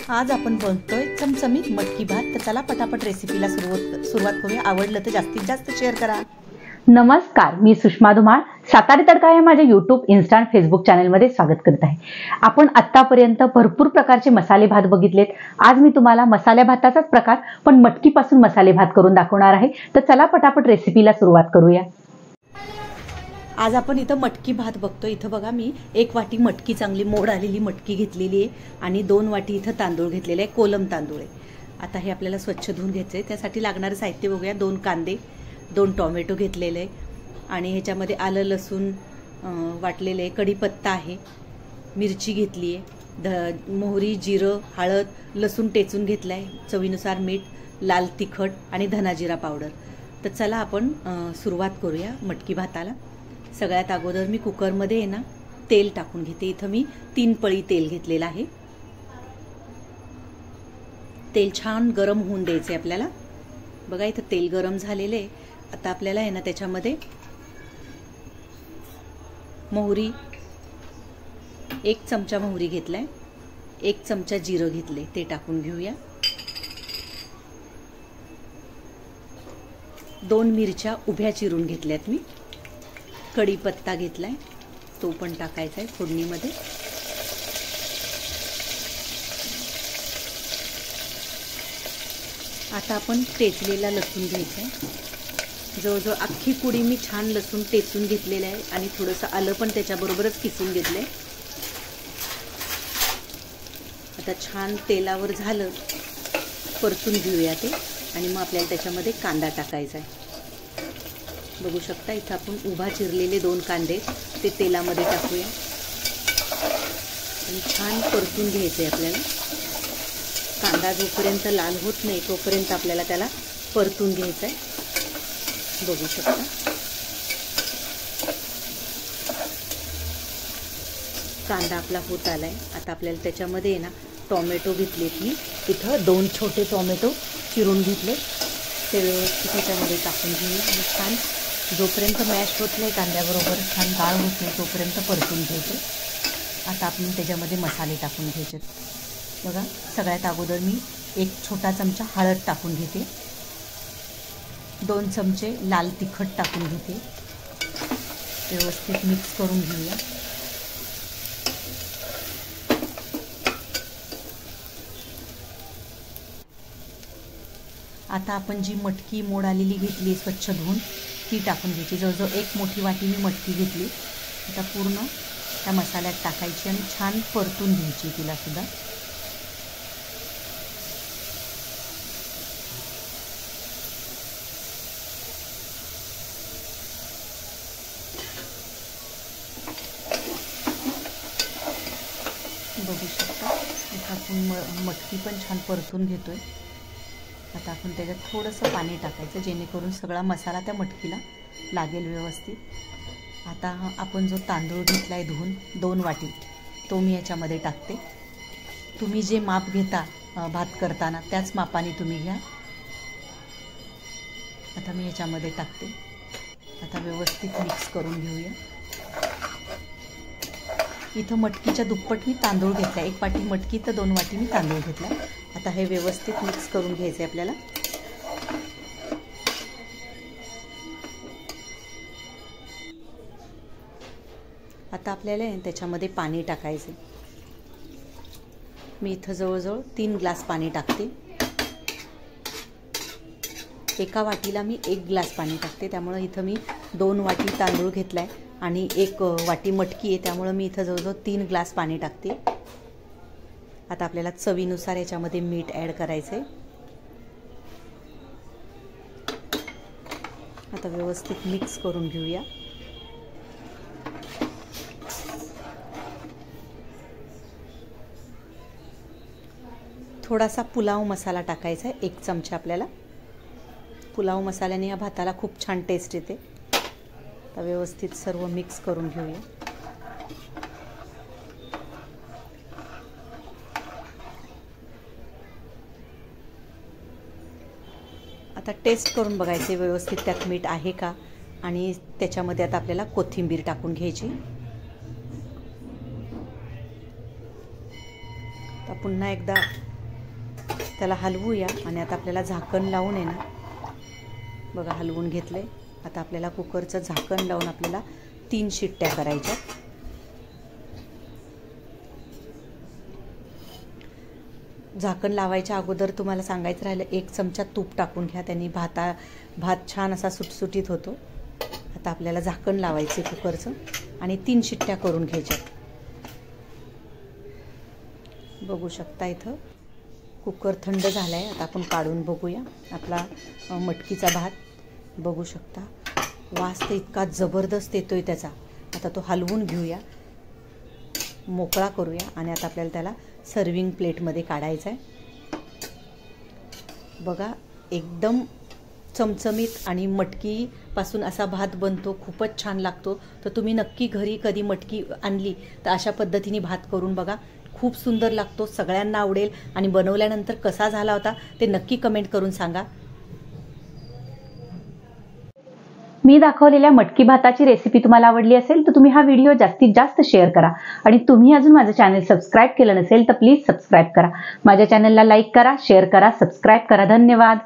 आज आपण बनतोय चमचमीत मटकी भात। तर चला पटापट रेसिपीला सुरुवात करूया। आवडलं तर जास्तीत जास्त शेअर करा। नमस्कार, मी सुषमा धुमाळ सातारी तडका या माझ्या यूट्यूब, इन्स्टा आणि फेसबुक चॅनलमध्ये स्वागत करत आहे। आपण आतापर्यंत भरपूर प्रकारचे मसाले भात बघितलेत। आज मी तुम्हाला मसाल्या भाताचाच प्रकार पण मटकीपासून मसाले भात करून दाखवणार आहे। तर चला पटापट रेसिपीला सुरुवात करूया। आज आपण इथं मटकी भात बघतो। इथं बघा, मी 1 वाटी मटकी, चांगली मोड आलेली मटकी घेतलेली आहे आणि 2 वाटी इथं तांदूळ घेतलेले आहे, कोलम तांदूळ आहे। आता हे आपल्याला स्वच्छ धुवून घ्यायचे आहे। त्यासाठी लागणारे साहित्य बघूया। 2 कांदे, 2 टोमॅटो घेतलेले आहे आणि ह्याच्यामध्ये आलं लसूण वाटलेले आहे, कढीपत्ता आहे, मिरची घेतली आहे, मोहरी, जिरं, हळद, लसूण टेचून घेतला आहे, चवीनुसार मीठ, लाल तिखट आणि धना जिरा पावडर। तर चला आपण सुरुवात करूया मटकी भाताला। सगळ्यात अगोदर मी कुकरमध्ये आहे ना तेल टाकून घेते। इथं मी 3 पळी तेल घेतलेलं आहे। तेल छान गरम होऊन द्यायचे आपल्याला। बघा, इथं तेल गरम झालेले आहे। आता आपल्याला आहे ना त्याच्यामध्ये मोहरी, 1 चमचा मोहरी घेतलाय, 1 चमचा जिरं घेतले, ते टाकून घेऊया। 2 मिरच्या उभ्या चिरून घेतल्यात मी, कढीपत्ता घेतलाय, तो पण टाकायचा आहे फोडणीमध्ये। आता आपण टेचलेला लसूण घ्यायचा आहे। जवळजवळ अख्खी कुडी मी छान लसूण टेचून घेतलेलं आहे आणि थोडंसं आलं पण त्याच्याबरोबरच किसून घेतलंय। आता छान तेलावर झालं, परतून घेऊया ते आणि मग आपल्याला त्याच्यामध्ये कांदा टाकायचा आहे। बघू शकता, इथं आपण उभा चिरलेले 2 कांदे ते तेलामध्ये टाकूया आणि छान परतून घ्यायचे आपल्याला। कांदा जोपर्यंत लाल होत नाही तोपर्यंत आपल्याला त्याला परतून घ्यायचं आहे। बघू शकता, कांदा आपला होत आलाय। आता आपल्याला त्याच्यामध्ये ना टोमॅटो घेतलेत मी, इथं 2 छोटे टोमॅटो चिरून घेतले, ते व्यवस्थित त्याच्यामध्ये टाकून घेऊया आणि छान जोपर्यंत मॅश होत नाही कांद्याबरोबर, छान डाळ होत नाही तोपर्यंत परतून घ्यायचे। आता आपण त्याच्यामध्ये मसाले टाकून घ्यायचे। बघा, सगळ्यात अगोदर मी 1 छोटा चमचा हळद टाकून घेते, 2 चमचे लाल तिखट टाकून घेते, व्यवस्थित मिक्स करून घेऊया। आता आपण जी मटकी मोड आलेली घेतली स्वच्छ धुवून, ती टाकून घ्यायची। जवळजवळ 1 मोठी वाटी मी मटकी घेतली। आता पूर्ण त्या मसाल्यात टाकायची आणि छान परतून घ्यायची तिला सुद्धा। बघू शकता, इथं आपण मटकी पण छान परतून घेतोय। आता आपण त्याच्यात थोडंसं पाणी टाकायचं जेणेकरून सगळा मसाला त्या मटकीला लागेल व्यवस्थित। आता आपण जो तांदूळ घेतला आहे धुवून 2 वाटी, तो मी याच्यामध्ये टाकते। तुम्ही जे माप घेता भात करताना त्याच मापाने तुम्ही घ्या। आता मी याच्यामध्ये टाकते। आता व्यवस्थित मिक्स करून घेऊया। इथं मटकीच्या दुप्पट मी तांदूळ घेतला, 1 वाटी मटकी तर 2 वाटी मी तांदूळ घेतला। आता हे व्यवस्थित मिक्स करून घ्यायचे आपल्याला। आता आपल्याला त्याच्यामध्ये पाणी टाकायचे। मी इथं जवळजवळ 3 ग्लास पाणी टाकते। एका वाटीला मी 1 ग्लास पाणी टाकते, त्यामुळे इथं मी 2 वाटी तांदूळ घेतलाय आणि 1 वाटी मटकी आहे, त्यामुळे मी इथं जवळजवळ 3 ग्लास पाणी टाकते। आता आपल्याला चवीनुसार याच्यामध्ये मीठ ॲड करायचे। आता व्यवस्थित मिक्स करून घेऊया। थोडासा पुलाव मसाला टाकायचा आहे, 1 चमचा आपल्याला। पुलाव मसाल्याने या भाताला खूप छान टेस्ट येते। आता व्यवस्थित सर्व मिक्स करून घेऊया। आता टेस्ट करून बघायचे व्यवस्थित त्यात मीठ आहे का, आणि त्याच्यामध्ये आता आपल्याला कोथिंबीर टाकून घ्यायची। तर पुन्हा एकदा त्याला हलवूया आणि आता आपल्याला झाकण लावून आहे ना, बघा हलवून घेतले. आता आपल्याला कुकरचं झाकण लावून आपल्याला 3 शिट्ट्या करायच्या. झाकण लावायच्या अगोदर तुम्हाला सांगायचं राहिलं, 1 चमचा तूप टाकून घ्या, त्यांनी भात छान असा सुटसुटीत होतो. आता आपल्याला झाकण लावायचे कुकरचं आणि 3 शिट्ट्या करून घ्यायच्या. बघू शकता इथं कुकर थंड झाला आहे. आता आपण काढून बघूया आपला मटकीचा भात. बघू शकता वास तर इतका जबरदस्त येतोय त्याचा. आता तो हलवून घेऊया, मोकळा करूया आणि आता आपल्याला त्याला सर्विंग प्लेटमध्ये काढायचा आहे. बघा एकदम चमचमीत आणि मटकीपासून असा भात बनतो, खूपच छान लागतो. तर तुम्ही नक्की घरी कधी मटकी आणली तर अशा पद्धतीने भात करून बघा, खूप सुंदर लागतो, सगळ्यांना आवडेल. आणि बनवल्यानंतर कसा झाला होता ते नक्की कमेंट करून सांगा. मी दाखवलेल्या मटकी भाताची रेसिपी तुम्हाला आवडली असेल तर तुम्ही हा व्हिडिओ जास्तीत जास्त शेअर करा. आणि तुम्ही अजून माझं चॅनल सबस्क्राईब केलं नसेल तर प्लीज सबस्क्राईब करा. माझ्या चॅनलला लाईक करा, शेअर करा, सबस्क्राईब करा. धन्यवाद.